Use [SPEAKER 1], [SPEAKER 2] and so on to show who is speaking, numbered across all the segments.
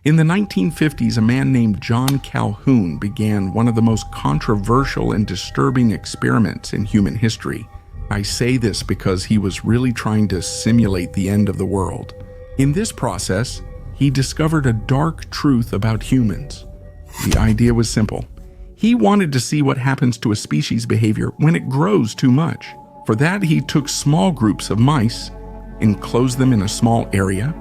[SPEAKER 1] In the 1950s, a man named John Calhoun began one of the most controversial and disturbing experiments in human history. I say this because he was really trying to simulate the end of the world. In this process, he discovered a dark truth about humans. The idea was simple. He wanted to see what happens to a species' behavior when it grows too much. For that, he took small groups of mice, enclosed them in a small area,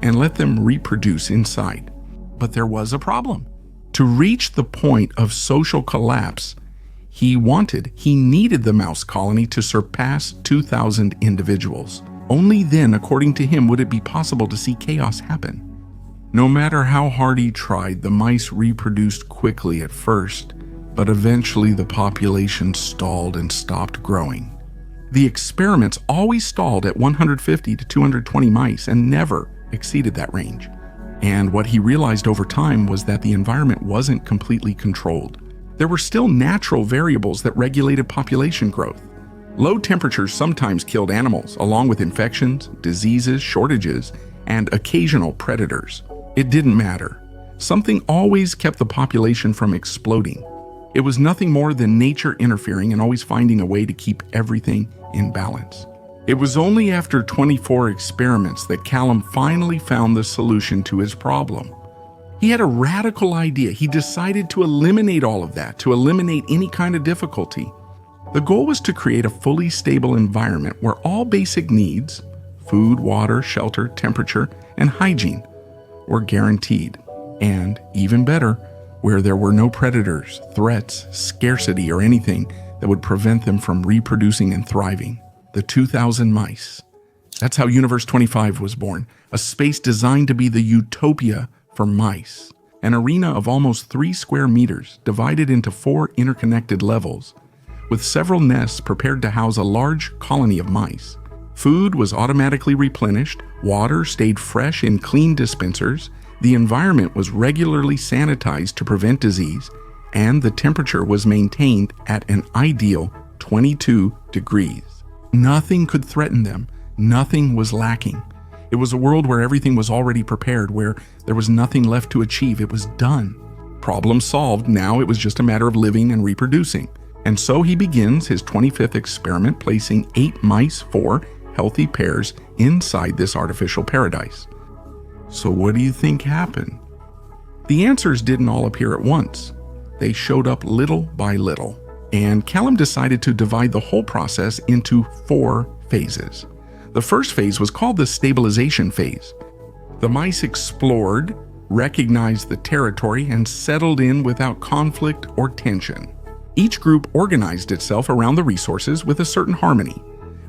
[SPEAKER 1] and let them reproduce inside. But there was a problem. To reach the point of social collapse, he needed the mouse colony to surpass 2,000 individuals. Only then, according to him, would it be possible to see chaos happen. No matter how hard he tried, the mice reproduced quickly at first, but eventually the population stalled and stopped growing. The experiments always stalled at 150 to 220 mice and never exceeded that range. And what he realized over time was that the environment wasn't completely controlled. There were still natural variables that regulated population growth. Low temperatures sometimes killed animals, along with infections, diseases, shortages, and occasional predators. It didn't matter. Something always kept the population from exploding. It was nothing more than nature interfering and always finding a way to keep everything in balance. It was only after 24 experiments that Calhoun finally found the solution to his problem. He had a radical idea. He decided to eliminate all of that, to eliminate any kind of difficulty. The goal was to create a fully stable environment where all basic needs, food, water, shelter, temperature, and hygiene, were guaranteed. And, even better, where there were no predators, threats, scarcity, or anything that would prevent them from reproducing and thriving. The 2,000 mice. That's how Universe 25 was born, a space designed to be the utopia for mice. An arena of almost 3 square meters divided into 4 interconnected levels, with several nests prepared to house a large colony of mice. Food was automatically replenished, water stayed fresh in clean dispensers, the environment was regularly sanitized to prevent disease, and the temperature was maintained at an ideal 22 degrees. Nothing could threaten them. Nothing was lacking. It was a world where everything was already prepared, where there was nothing left to achieve. It was done. Problem solved. Now it was just a matter of living and reproducing. And so he begins his 25th experiment, placing 8 mice, 4 healthy pairs, inside this artificial paradise. So what do you think happened? The answers didn't all appear at once. They showed up little by little. And Calhoun decided to divide the whole process into 4 phases. The first phase was called the stabilization phase. The mice explored, recognized the territory, and settled in without conflict or tension. Each group organized itself around the resources with a certain harmony.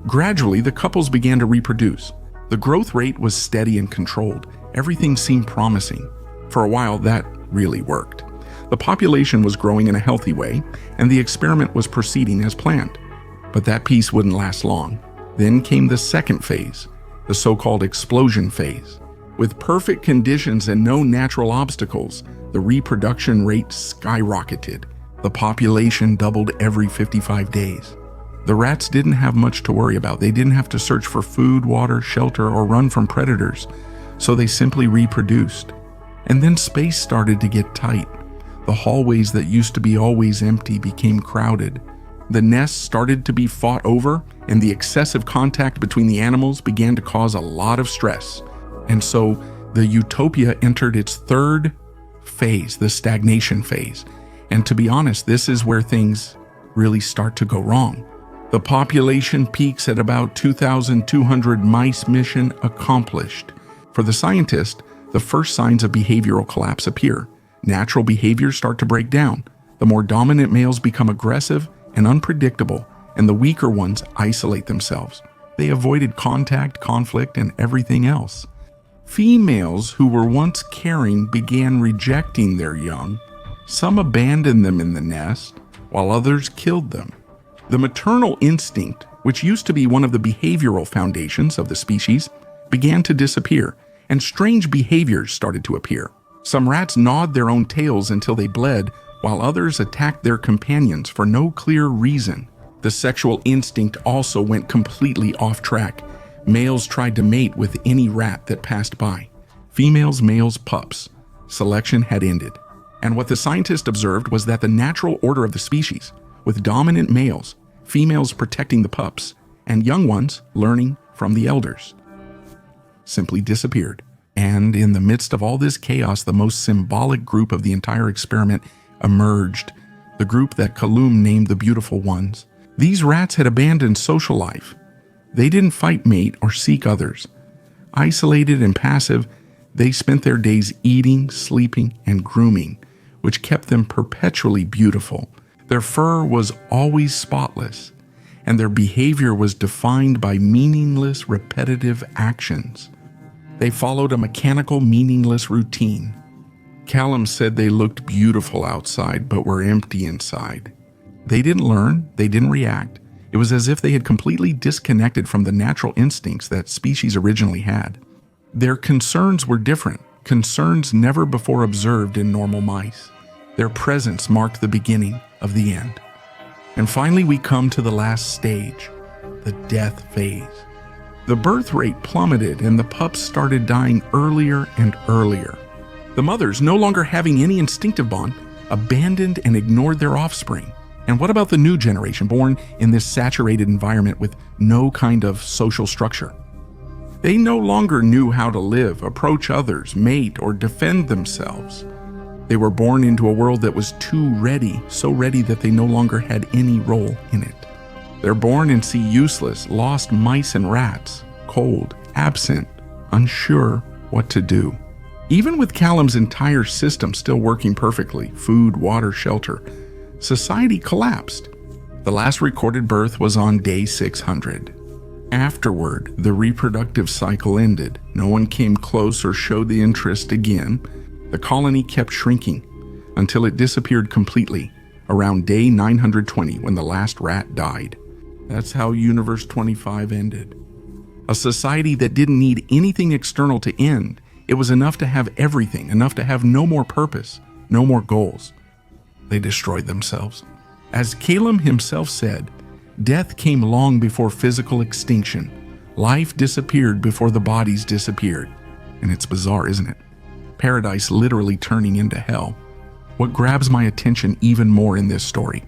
[SPEAKER 1] Gradually, the couples began to reproduce. The growth rate was steady and controlled. Everything seemed promising. For a while, that really worked. The population was growing in a healthy way, and the experiment was proceeding as planned. But that peace wouldn't last long. Then came the second phase, the so-called explosion phase. With perfect conditions and no natural obstacles, the reproduction rate skyrocketed. The population doubled every 55 days. The rats didn't have much to worry about. They didn't have to search for food, water, shelter, or run from predators, so they simply reproduced. And then space started to get tight. The hallways that used to be always empty became crowded. The nests started to be fought over, and the excessive contact between the animals began to cause a lot of stress. And so the Utopia entered its third phase, the stagnation phase. And to be honest, this is where things really start to go wrong. The population peaks at about 2,200 mice, mission accomplished. For the scientist, the first signs of behavioral collapse appear. Natural behaviors start to break down. The more dominant males become aggressive and unpredictable, and the weaker ones isolate themselves. They avoided contact, conflict, and everything else. Females who were once caring began rejecting their young. Some abandoned them in the nest, while others killed them. The maternal instinct, which used to be one of the behavioral foundations of the species, began to disappear, and strange behaviors started to appear. Some rats gnawed their own tails until they bled, while others attacked their companions for no clear reason. The sexual instinct also went completely off track. Males tried to mate with any rat that passed by. Females, males, pups. Selection had ended. And what the scientist observed was that the natural order of the species, with dominant males, females protecting the pups, and young ones learning from the elders, simply disappeared. And in the midst of all this chaos, the most symbolic group of the entire experiment emerged, the group that Calhoun named the Beautiful Ones. These rats had abandoned social life. They didn't fight, mate, or seek others. Isolated and passive, they spent their days eating, sleeping, and grooming, which kept them perpetually beautiful. Their fur was always spotless, and their behavior was defined by meaningless, repetitive actions. They followed a mechanical, meaningless routine. Calhoun said they looked beautiful outside, but were empty inside. They didn't learn, they didn't react. It was as if they had completely disconnected from the natural instincts that species originally had. Their concerns were different, concerns never before observed in normal mice. Their presence marked the beginning of the end. And finally, we come to the last stage, the death phase. The birth rate plummeted and the pups started dying earlier and earlier. The mothers, no longer having any instinctive bond, abandoned and ignored their offspring. And what about the new generation born in this saturated environment with no kind of social structure? They no longer knew how to live, approach others, mate, or defend themselves. They were born into a world that was too ready, so ready that they no longer had any role in it. They're born and see useless, lost mice and rats, cold, absent, unsure what to do. Even with Calhoun's entire system still working perfectly, food, water, shelter, society collapsed. The last recorded birth was on day 600. Afterward, the reproductive cycle ended. No one came close or showed the interest again. The colony kept shrinking until it disappeared completely around day 920 when the last rat died. That's how Universe 25 ended. A society that didn't need anything external to end. It was enough to have everything, enough to have no more purpose, no more goals. They destroyed themselves. As Calhoun himself said, death came long before physical extinction. Life disappeared before the bodies disappeared. And it's bizarre, isn't it? Paradise literally turning into hell. What grabs my attention even more in this story?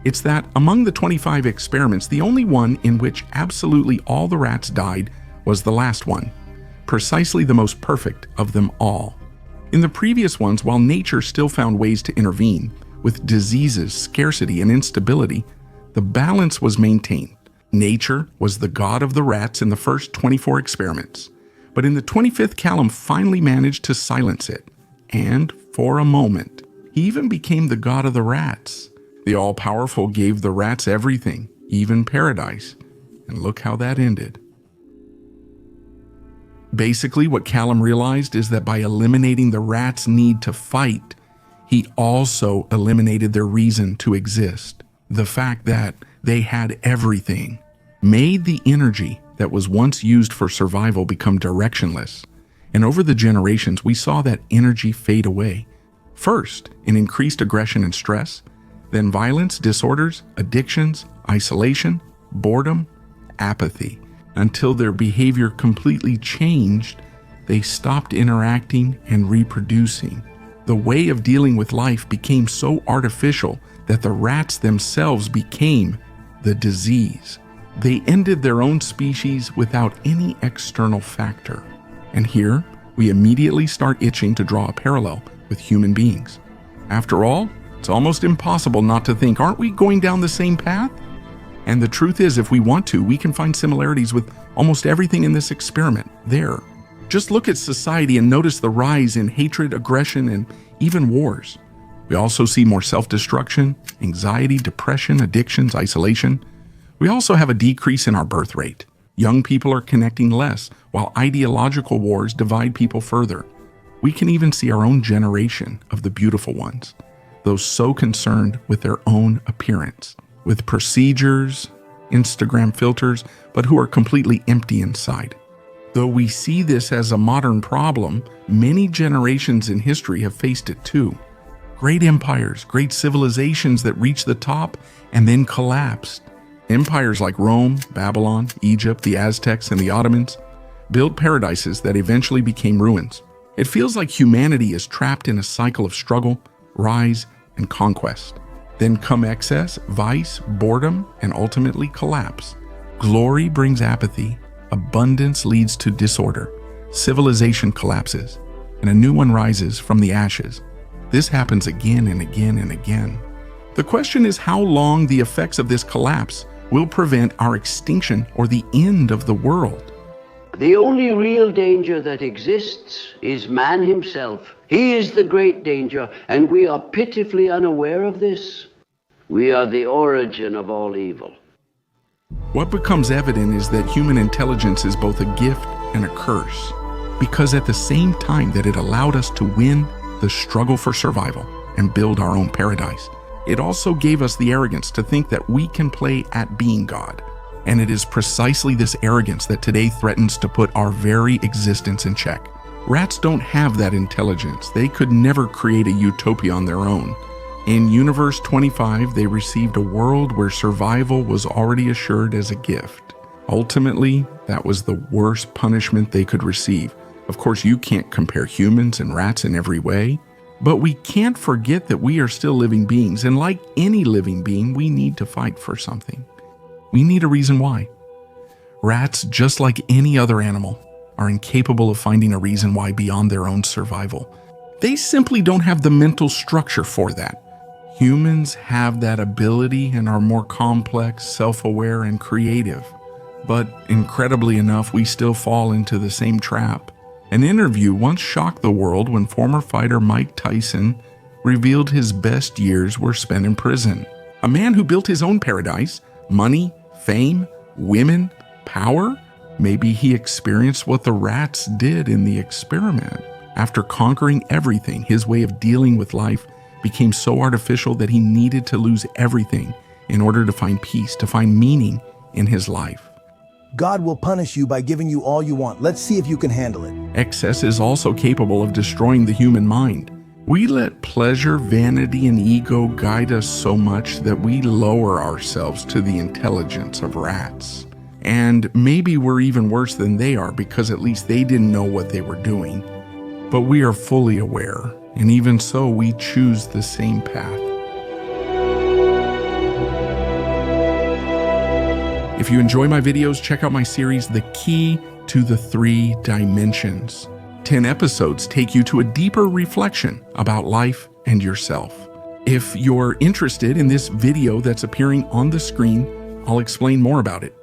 [SPEAKER 1] It's that among the 25 experiments, the only one in which absolutely all the rats died was the last one, precisely the most perfect of them all. In the previous ones, while nature still found ways to intervene, with diseases, scarcity, and instability, the balance was maintained. Nature was the god of the rats in the first 24 experiments. But in the 25th, Calhoun finally managed to silence it. And for a moment, he even became the god of the rats. The all-powerful gave the rats everything, even paradise. And look how that ended. Basically, what Calhoun realized is that by eliminating the rats' need to fight, he also eliminated their reason to exist. The fact that they had everything made the energy that was once used for survival become directionless. And over the generations, we saw that energy fade away. First, in increased aggression and stress, then violence, disorders, addictions, isolation, boredom, apathy. Until their behavior completely changed, they stopped interacting and reproducing. The way of dealing with life became so artificial that the rats themselves became the disease. They ended their own species without any external factor. And here, we immediately start itching to draw a parallel with human beings. After all, it's almost impossible not to think, aren't we going down the same path? And the truth is, if we want to, we can find similarities with almost everything in this experiment there. Just look at society and notice the rise in hatred, aggression, and even wars. We also see more self-destruction, anxiety, depression, addictions, isolation. We also have a decrease in our birth rate. Young people are connecting less, while ideological wars divide people further. We can even see our own generation of the beautiful ones, those so concerned with their own appearance, with procedures, Instagram filters, but who are completely empty inside. Though we see this as a modern problem, many generations in history have faced it too. Great empires, great civilizations that reached the top and then collapsed. Empires like Rome, Babylon, Egypt, the Aztecs, and the Ottomans built paradises that eventually became ruins. It feels like humanity is trapped in a cycle of struggle, rise, and conquest. Then come excess, vice, boredom, and ultimately collapse. Glory brings apathy, abundance leads to disorder, civilization collapses, and a new one rises from the ashes. This happens again and again and again. The question is how long the effects of this collapse will prevent our extinction or the end of the world.
[SPEAKER 2] The only real danger that exists is man himself. He is the great danger, and we are pitifully unaware of this. We are the origin of all evil.
[SPEAKER 1] What becomes evident is that human intelligence is both a gift and a curse, because at the same time that it allowed us to win the struggle for survival and build our own paradise, it also gave us the arrogance to think that we can play at being God. And it is precisely this arrogance that today threatens to put our very existence in check. Rats don't have that intelligence. They could never create a utopia on their own. In Universe 25, they received a world where survival was already assured as a gift. Ultimately, that was the worst punishment they could receive. Of course, you can't compare humans and rats in every way, but we can't forget that we are still living beings, and like any living being, we need to fight for something. We need a reason why. Rats, just like any other animal, are incapable of finding a reason why beyond their own survival. They simply don't have the mental structure for that. Humans have that ability and are more complex, self-aware, and creative. But incredibly enough, we still fall into the same trap. An interview once shocked the world when former fighter Mike Tyson revealed his best years were spent in prison. A man who built his own paradise, money, fame, women, power. Maybe he experienced what the rats did in the experiment. After conquering everything, his way of dealing with life became so artificial that he needed to lose everything in order to find peace, to find meaning in his life.
[SPEAKER 3] God will punish you by giving you all you want. Let's see if you can handle it.
[SPEAKER 1] Excess is also capable of destroying the human mind. We let pleasure, vanity, and ego guide us so much that we lower ourselves to the intelligence of rats. And maybe we're even worse than they are because at least they didn't know what they were doing. But we are fully aware, and even so, we choose the same path. If you enjoy my videos, check out my series, The Key to the 3 Dimensions. 10 episodes take you to a deeper reflection about life and yourself. If you're interested in this video that's appearing on the screen, I'll explain more about it.